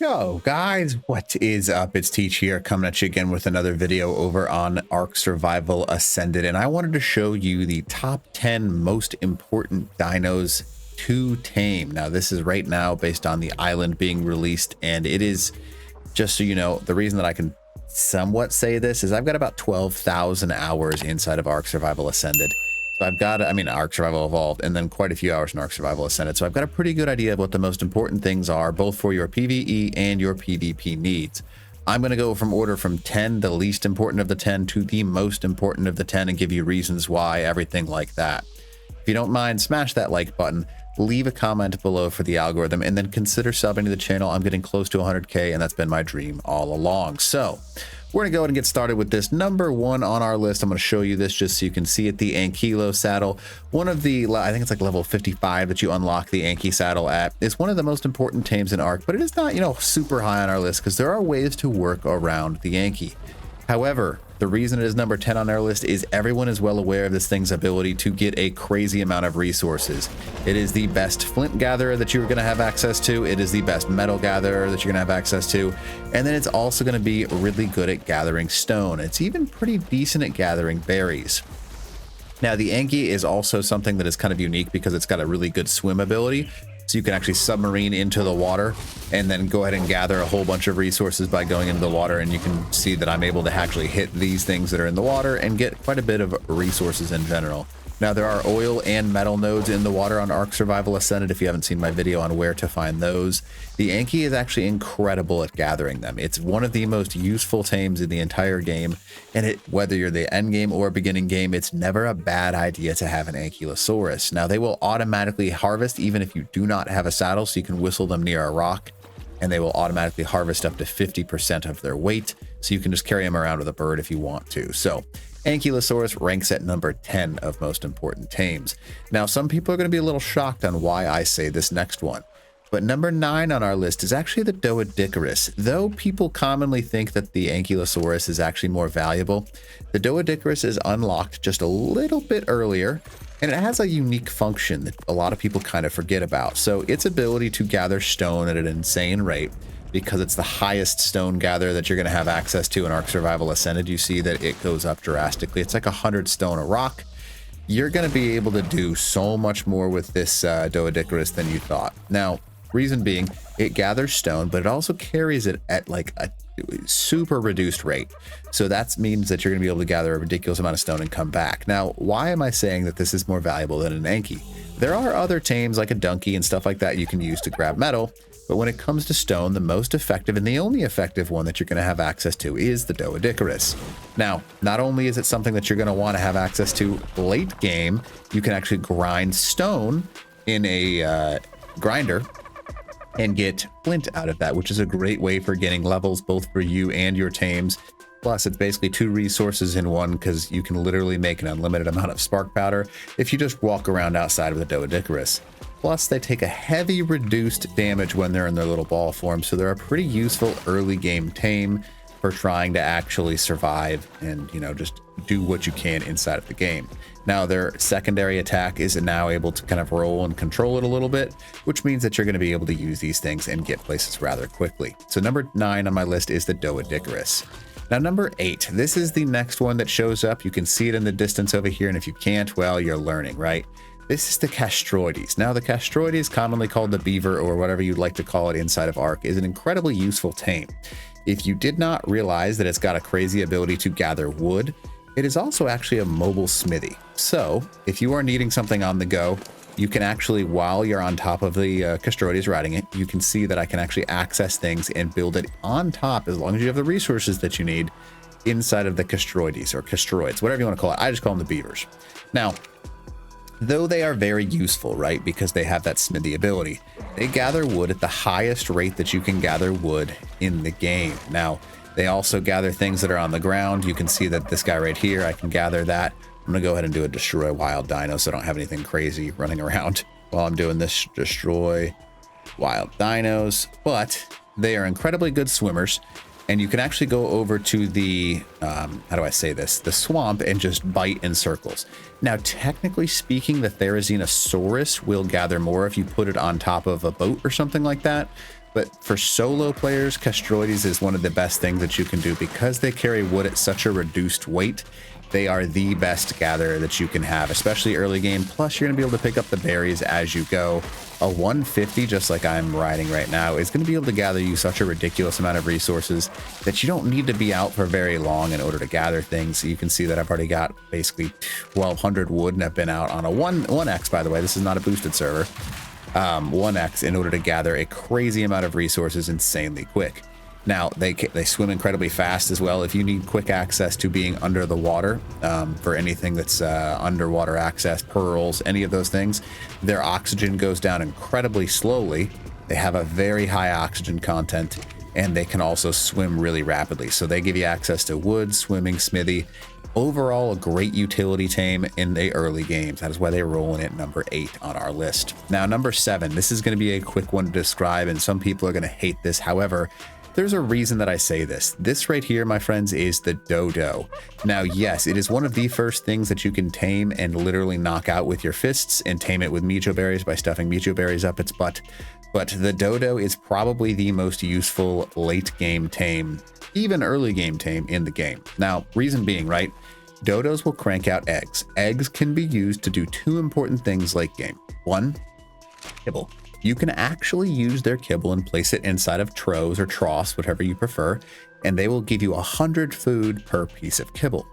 Yo guys, what is up? It's Teach here, coming at you again with another video over on Ark Survival Ascended, and I wanted to show you the top 10 most important dinos to tame. Now this is right now based on the island being released, and it is, just so you know, the reason that I can somewhat say this is I've got about 12,000 hours inside of Ark Survival Ascended. So I've got, Ark Survival Evolved, and then quite a few hours in Ark Survival Ascended. So I've got a pretty good idea of what the most important things are, both for your PvE and your PvP needs. I'm going to go from order from 10, the least important of the 10, to the most important of the 10, and give you reasons why, everything like that. If you don't mind, smash that like button, leave a comment below for the algorithm, and then consider subbing to the channel. I'm getting close to 100K, and that's been my dream all along. So we're going to go ahead and get started with this. Number one on our list, I'm going to show you this just so you can see it, the Ankylo saddle. One of the, I think it's like level 55 that you unlock the Anky saddle at. It's one of the most important tames in Ark, but it is not, you know, super high on our list because there are ways to work around the Anky. However, the reason it is number 10 on our list is everyone is well aware of this thing's ability to get a crazy amount of resources. It is the best flint gatherer that you're going to have access to. It is the best metal gatherer that you're going to have access to. And then it's also going to be really good at gathering stone. It's even pretty decent at gathering berries. Now, the Anky is also something that is kind of unique because it's got a really good swim ability. So you can actually submarine into the water and then go ahead and gather a whole bunch of resources by going into the water. And you can see that I'm able to actually hit these things that are in the water and get quite a bit of resources in general. Now, there are oil and metal nodes in the water on Ark Survival Ascended. If you haven't seen my video on where to find those, the Anky is actually incredible at gathering them. It's one of the most useful tames in the entire game, and whether you're the end game or beginning game, it's never a bad idea to have an Angulosa Surus. Now, they will automatically harvest even if you do not have a saddle, so you can whistle them near a rock, and they will automatically harvest up to 50% of their weight, so you can just carry them around with a bird if you want to. So Ankylosaurus ranks at number 10 of most important tames. Now, some people are going to be a little shocked on why I say this next one, but number 9 on our list is actually the Doedicurus. Though people commonly think that the Ankylosaurus is actually more valuable, the Doedicurus is unlocked just a little bit earlier, and it has a unique function that a lot of people kind of forget about. So its ability to gather stone at an insane rate, because it's the highest stone gatherer that you're going to have access to in Ark Survival Ascended. You see that it goes up drastically. It's like 100 stone a rock. You're going to be able to do so much more with this Doedicurus than you thought. Now, reason being, it gathers stone, but it also carries it at like a super reduced rate. So that means that you're going to be able to gather a ridiculous amount of stone and come back. Now, why am I saying that this is more valuable than an Anky? There are other tames like a donkey and stuff like that you can use to grab metal, but when it comes to stone, the most effective and the only effective one that you're going to have access to is the Doedicurus. Now, not only is it something that you're going to want to have access to late game, you can actually grind stone in a grinder and get flint out of that, which is a great way for getting levels both for you and your tames. Plus, it's basically 2 resources in one because you can literally make an unlimited amount of spark powder if you just walk around outside of the Doedicurus. Plus, they take a heavy reduced damage when they're in their little ball form, so they're a pretty useful early game tame for trying to actually survive and, you know, just do what you can inside of the game. Now, their secondary attack is now able to kind of roll and control it a little bit, which means that you're going to be able to use these things and get places rather quickly. So number 9 on my list is the Doedicurus. Now, number 8, this is the next one that shows up. You can see it in the distance over here, and if you can't, well, you're learning, right? This is the Castres. Now, the Castres, commonly called the beaver or whatever you'd like to call it inside of Ark, is an incredibly useful tame. If you did not realize that it's got a crazy ability to gather wood, it is also actually a mobile smithy. So if you are needing something on the go, you can actually, while you're on top of the Castres riding it, you can see that I can actually access things and build it on top, as long as you have the resources that you need inside of the Castres or Castroids, whatever you want to call it. I just call them the beavers. Now, though they are very useful, right, because they have that smithy ability, they gather wood at the highest rate that you can gather wood in the game. Now, they also gather things that are on the ground. You can see that this guy right here, I can gather that. I'm going to go ahead and do a destroy wild dino so I don't have anything crazy running around while I'm doing this destroy wild dinos. But they are incredibly good swimmers. And you can actually go over to the, how do I say this? The swamp and just bite in circles. Now, technically speaking, the Tyrannosaurus will gather more if you put it on top of a boat or something like that. But for solo players, Castroides is one of the best things that you can do because they carry wood at such a reduced weight. They are the best gatherer that you can have, especially early game. Plus, you're going to be able to pick up the berries as you go. A 150, just like I'm riding right now, is going to be able to gather you such a ridiculous amount of resources that you don't need to be out for very long in order to gather things. You can see that I've already got basically 1,200 wood, and I've been out on a 1x, by the way. This is not a boosted server. 1x in order to gather a crazy amount of resources insanely quick. Now, they swim incredibly fast as well. If you need quick access to being under the water, for anything that's underwater access, pearls, any of those things, their oxygen goes down incredibly slowly. They have a very high oxygen content, and they can also swim really rapidly. So they give you access to wood, swimming, smithy. Overall, a great utility tame in the early games. That is why they're rolling at number 8 on our list. Now, number 7, this is going to be a quick one to describe, and some people are going to hate this. However, there's a reason that I say this. This right here, my friends, is the Dodo. Now, yes, it is one of the first things that you can tame and literally knock out with your fists, and tame it with Micho berries by stuffing Micho berries up its butt. But the Dodo is probably the most useful late game tame, even early game tame in the game. Now, reason being, right? Dodos will crank out eggs. Eggs can be used to do 2 important things late game. 1, kibble. You can actually use their kibble and place it inside of troghs or troughs, whatever you prefer, and they will give you 100 food per piece of kibble.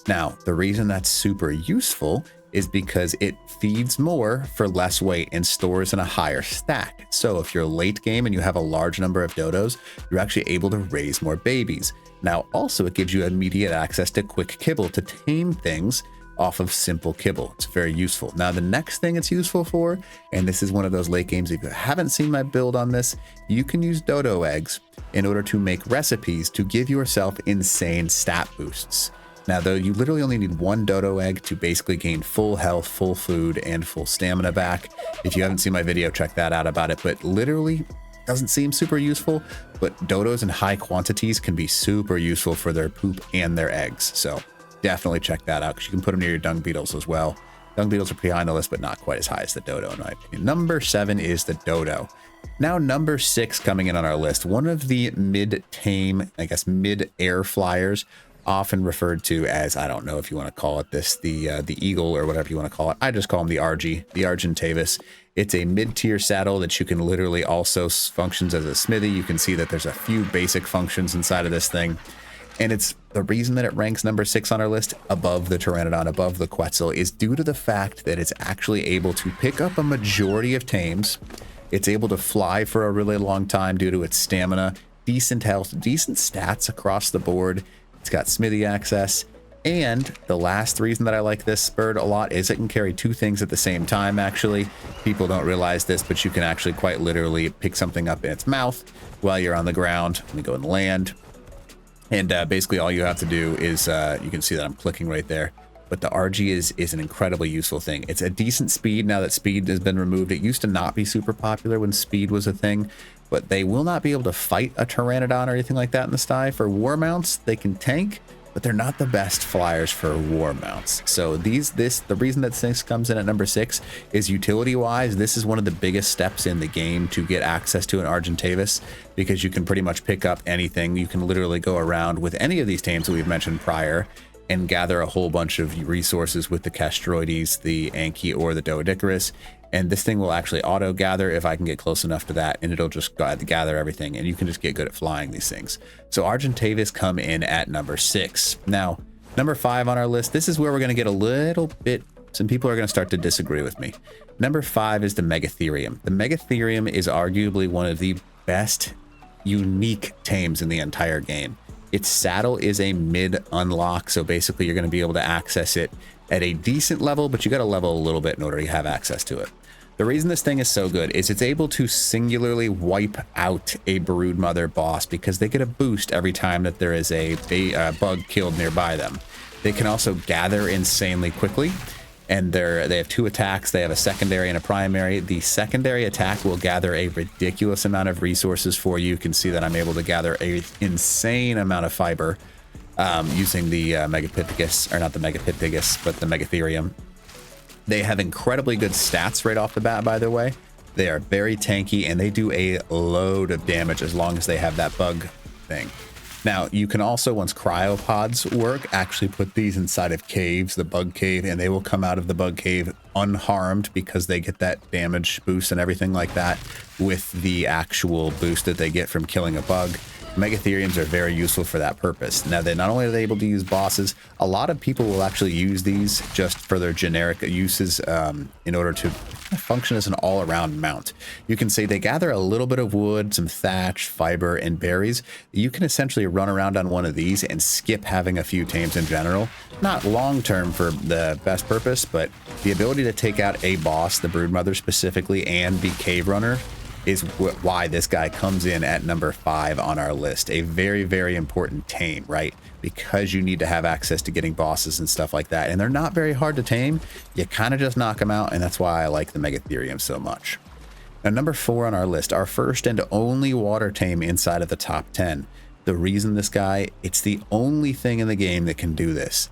Now, the reason that's super useful is because it feeds more for less weight and stores in a higher stack. So if you're late game and you have a large number of dodos, you're actually able to raise more babies. Now, also, it gives you immediate access to quick kibble to tame things off of simple kibble. It's very useful. Now, the next thing it's useful for, and this is one of those late games, if you haven't seen my build on this, you can use dodo eggs in order to make recipes to give yourself insane stat boosts. Now, though, you literally only need 1 dodo egg to basically gain full health, full food, and full stamina back. If you haven't seen my video, check that out about it. But literally, doesn't seem super useful, but dodos in high quantities can be super useful for their poop and their eggs. So definitely check that out, because you can put them near your dung beetles as well. Dung beetles are pretty high on the list, but not quite as high as the dodo, in my opinion. Number 7 is the dodo. Now, number 6 coming in on our list, one of the mid-tame, I guess mid-air flyers, often referred to as, I don't know if you want to call it this, the eagle or whatever you want to call it. I just call him the RG, the Argentavis. It's a mid-tier saddle that you can literally also functions as a smithy. You can see that there's a few basic functions inside of this thing. And it's the reason that it ranks number 6 on our list above the Pteranodon, above the Quetzal, is due to the fact that it's actually able to pick up a majority of tames. It's able to fly for a really long time due to its stamina, decent health, decent stats across the board. It's got smithy access. And the last reason that I like this bird a lot is it can carry 2 things at the same time, actually. People don't realize this, but you can actually quite literally pick something up in its mouth while you're on the ground. Let me go and land. And basically all you have to do is, you can see that I'm clicking right there, but the RG is an incredibly useful thing. It's a decent speed now that speed has been removed. It used to not be super popular when speed was a thing, but they will not be able to fight a Pteranodon or anything like that in the sky. For war mounts, they can tank, but they're not the best flyers for war mounts. So the reason that this comes in at number 6 is utility-wise, this is one of the biggest steps in the game to get access to an Argentavis, because you can pretty much pick up anything. You can literally go around with any of these tames that we've mentioned prior and gather a whole bunch of resources with the Castroides, the Anki, or the Doedicurus. And this thing will actually auto gather if I can get close enough to that, and it'll just gather everything, and you can just get good at flying these things. So Argentavis come in at number 6. Now, number 5 on our list, this is where we're going to get a little bit, some people are going to start to disagree with me. Number 5 is the Megatherium. The Megatherium is arguably one of the best unique tames in the entire game. Its saddle is a mid unlock, so basically you're going to be able to access it at a decent level, but you got to level a little bit in order to have access to it. The reason this thing is so good is it's able to singularly wipe out a broodmother boss, because they get a boost every time that there is a bug killed nearby them. They can also gather insanely quickly, and they have 2 attacks. They have a secondary and a primary. The secondary attack will gather a ridiculous amount of resources for you. You can see that I'm able to gather an insane amount of fiber using the Megapithecus, or not the Megapithecus, but the Megatherium. They have incredibly good stats right off the bat, by the way. They are very tanky and they do a load of damage as long as they have that bug thing. Now, you can also, once cryopods work, actually put these inside of caves, the bug cave, and they will come out of the bug cave unharmed because they get that damage boost and everything like that with the actual boost that they get from killing a bug. Megatheriums are very useful for that purpose. Now, they're not only are they able to use bosses, a lot of people will actually use these just for their generic uses in order to function as an all-around mount. You can say they gather a little bit of wood, some thatch, fiber, and berries. You can essentially run around on one of these and skip having a few tames in general. Not long-term for the best purpose, but the ability to take out a boss, the Broodmother specifically, and be Cave Runner is why this guy comes in at number 5 on our list. A very, very important tame, right? Because you need to have access to getting bosses and stuff like that. And they're not very hard to tame. You kind of just knock them out, and that's why I like the Megatherium so much. Now, number 4 on our list, our first and only water tame inside of the top 10. The reason this guy, it's the only thing in the game that can do this.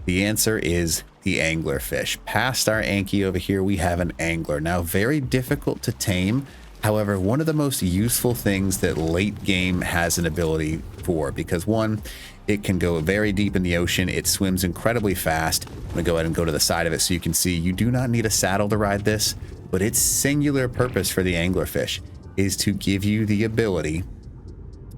The answer is the Anglerfish. Past our Anki over here, we have an Angler. Now, very difficult to tame. However, one of the most useful things that late game has an ability for, because one, it can go very deep in the ocean. It swims incredibly fast. I'm going to go ahead and go to the side of it so you can see you do not need a saddle to ride this, but its singular purpose for the Anglerfish is to give you the ability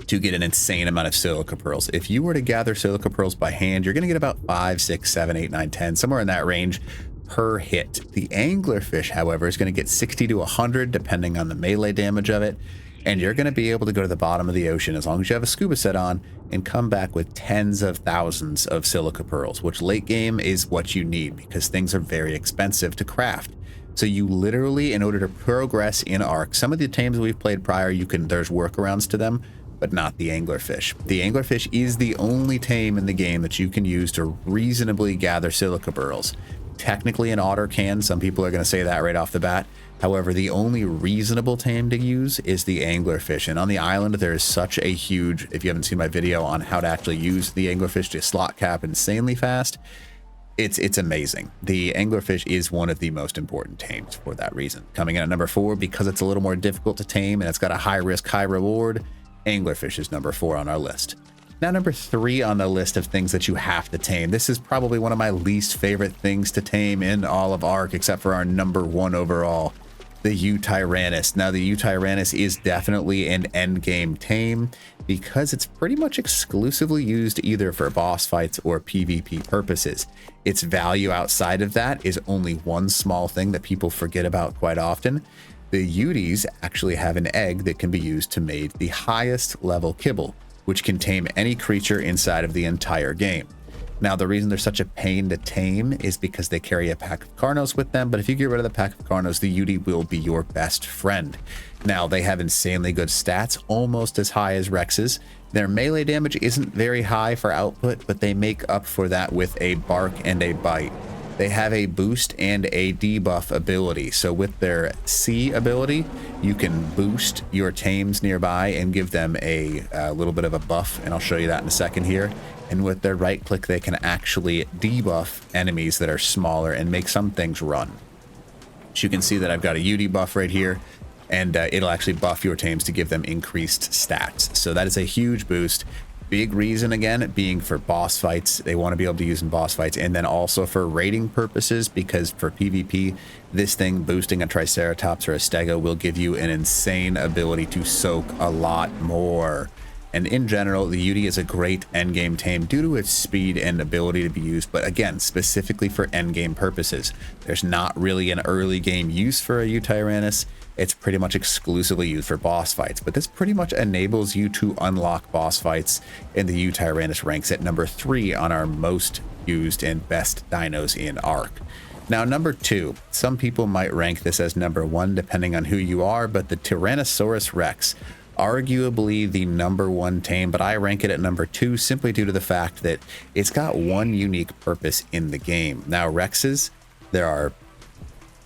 to get an insane amount of silica pearls. If you were to gather silica pearls by hand, you're going to get about 5, 6, 7, 8, 9, 10, somewhere in that range per hit. The Anglerfish, however, is going to get 60 to 100 depending on the melee damage of it, and you're going to be able to go to the bottom of the ocean as long as you have a scuba set on and come back with tens of thousands of silica pearls, which late game is what you need because things are very expensive to craft. So you literally, in order to progress in Ark, some of the tames we've played prior, there's workarounds to them, but not the Anglerfish. The Anglerfish is the only tame in the game that you can use to reasonably gather silica pearls. Technically an otter can, some people are going to say that right off the bat. However, the only reasonable tame to use is the Anglerfish. And on the island, there is such a huge, if you haven't seen my video on how to actually use the Anglerfish to slot cap insanely fast, it's amazing. The Anglerfish is one of the most important tames for that reason. Coming in at number 4, because it's a little more difficult to tame and it's got a high risk, high reward, Anglerfish is number 4 on our list. Now, number 3 on the list of things that you have to tame. This is probably one of my least favorite things to tame in all of Ark, except for our number 1 overall, the Utyrannis. Now, the Utyrannis is definitely an endgame tame because it's pretty much exclusively used either for boss fights or PvP purposes. Its value outside of that is only one small thing that people forget about quite often. The Uties actually have an egg that can be used to make the highest level kibble, which can tame any creature inside of the entire game. Now, the reason they're such a pain to tame is because they carry a pack of Carnos with them, but if you get rid of the pack of Carnos, the Uti will be your best friend. Now, they have insanely good stats, almost as high as Rex's. Their melee damage isn't very high for output, but they make up for that with a bark and a bite. They have a boost and a debuff ability. So with their C ability, you can boost your tames nearby and give them a little bit of a buff, and I'll show you that in a second here. And with their right click, they can actually debuff enemies that are smaller and make some things run. So you can see that I've got a UD buff right here, and it'll actually buff your tames to give them increased stats. So that is a huge boost. Big reason, again, being for boss fights. They want to be able to use in boss fights, and then also for raiding purposes, because for PvP, this thing boosting a Triceratops or a Stego will give you an insane ability to soak a lot more. And in general, the Uti is a great endgame tame due to its speed and ability to be used, but again, specifically for endgame purposes. There's not really an early game use for a Utyrannis. It's pretty much exclusively used for boss fights, but this pretty much enables you to unlock boss fights, and the Utyrannis ranks at number 3 on our most used and best dinos in Ark. Now, number 2, some people might rank this as number 1 depending on who you are, but the Tyrannosaurus Rex, arguably the number 1 tame, but I rank it at number 2 simply due to the fact that it's got one unique purpose in the game. Now, Rexes, there are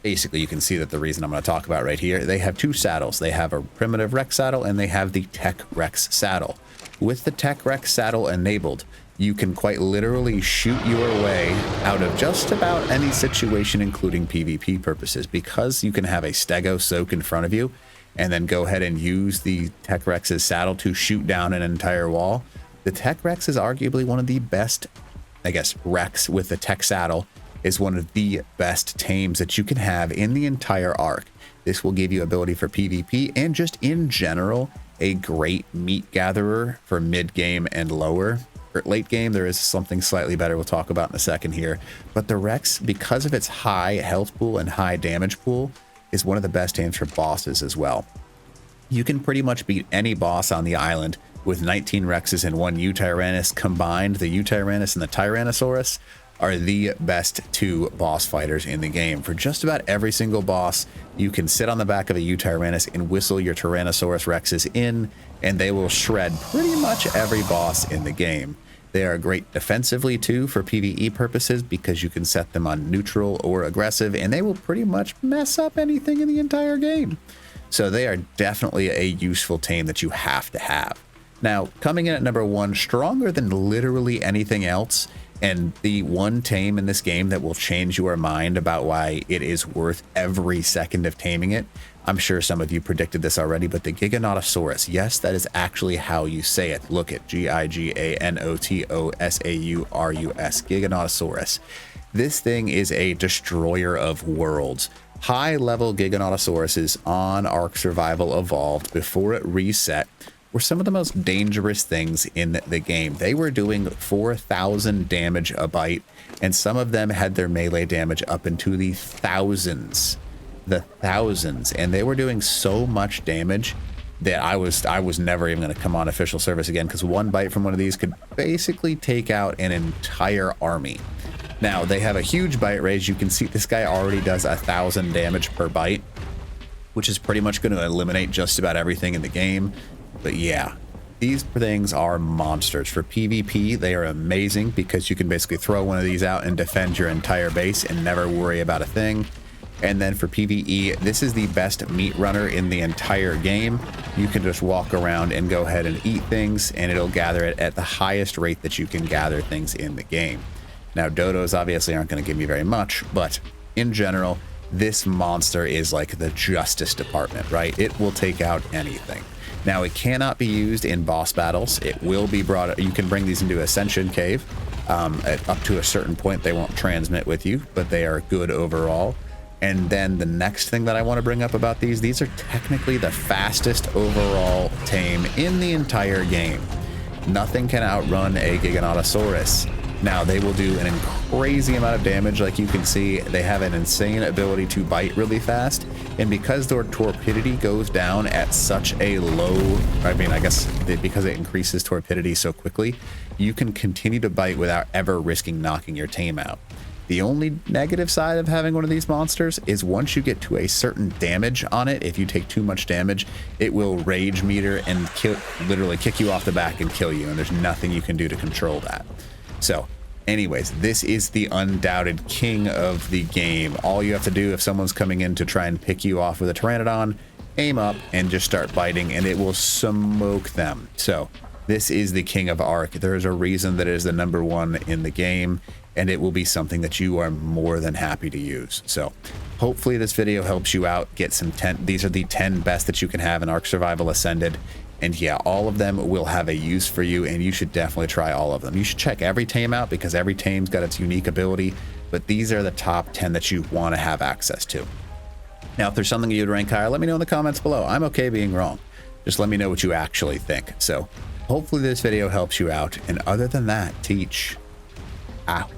basically, you can see that the reason I'm going to talk about right here, they have 2 saddles. They have a primitive Rex saddle and they have the Tech Rex saddle. With the Tech Rex saddle enabled, you can quite literally shoot your way out of just about any situation, including PvP purposes, because you can have a Stego soak in front of you and then go ahead and use the Tech Rex's saddle to shoot down an entire wall. The Tech Rex is arguably one of the best, I guess, Rex with the Tech saddle is one of the best tames that you can have in the entire Ark. This will give you ability for PvP and just in general, a great meat gatherer for mid game and lower. For late game, there is something slightly better we'll talk about in a second here. But the Rex, because of its high health pool and high damage pool, is one of the best tames for bosses as well. You can pretty much beat any boss on the island with 19 Rexes and 1 Utyrannis combined. The Utyrannis and the Tyrannosaurus are the best 2 boss fighters in the game. For just about every single boss, you can sit on the back of a Utyrannis and whistle your Tyrannosaurus Rexes in, and they will shred pretty much every boss in the game. They are great defensively too for PvE purposes because you can set them on neutral or aggressive, and they will pretty much mess up anything in the entire game. So they are definitely a useful tame that you have to have. Now, coming in at number 1, stronger than literally anything else, and the one tame in this game that will change your mind about why it is worth every second of taming it. I'm sure some of you predicted this already, but the Giganotosaurus, yes, that is actually how you say it. Look at Giganotosaurus, Giganotosaurus. This thing is a destroyer of worlds. High-level Giganotosauruses on Ark Survival Evolved before it reset were some of the most dangerous things in the game. They were doing 4,000 damage a bite, and some of them had their melee damage up into the thousands. And they were doing so much damage that I was never even going to come on official service again, because one bite from one of these could basically take out an entire army. Now, they have a huge bite range. You can see this guy already does 1,000 damage per bite, which is pretty much going to eliminate just about everything in the game. But yeah, these things are monsters. For PvP, they are amazing because you can basically throw one of these out and defend your entire base and never worry about a thing. And then for PvE, this is the best meat runner in the entire game. You can just walk around and go ahead and eat things, and it'll gather it at the highest rate that you can gather things in the game. Now, dodos obviously aren't going to give you very much, but in general, this monster is like the Justice Department, right? It will take out anything. Now, it cannot be used in boss battles. It will be brought, you can bring these into Ascension Cave. Up to a certain point, they won't transmit with you, but they are good overall. And then the next thing that I want to bring up about these are technically the fastest overall tame in the entire game. Nothing can outrun a Giganotosaurus. Now, they will do an crazy amount of damage. Like you can see, they have an insane ability to bite really fast. And because their torpidity goes down at such a low, I guess because it increases torpidity so quickly, you can continue to bite without ever risking knocking your tame out. The only negative side of having one of these monsters is once you get to a certain damage on it, if you take too much damage, it will rage meter and literally kick you off the back and kill you. And there's nothing you can do to control that. So anyways, this is the undoubted king of the game. All you have to do if someone's coming in to try and pick you off with a Pteranodon, aim up and just start biting, and it will smoke them. So this is the king of Ark. There is a reason that it is the #1 in the game, and it will be something that you are more than happy to use. So hopefully this video helps you out. Get some 10. These are the 10 best that you can have in Ark Survival Ascended. And yeah, all of them will have a use for you, and you should definitely try all of them. You should check every tame out because every tame's got its unique ability, but these are the top 10 that you want to have access to. Now, if there's something you'd rank higher, let me know in the comments below. I'm okay being wrong. Just let me know what you actually think. So hopefully this video helps you out. And other than that, teach out.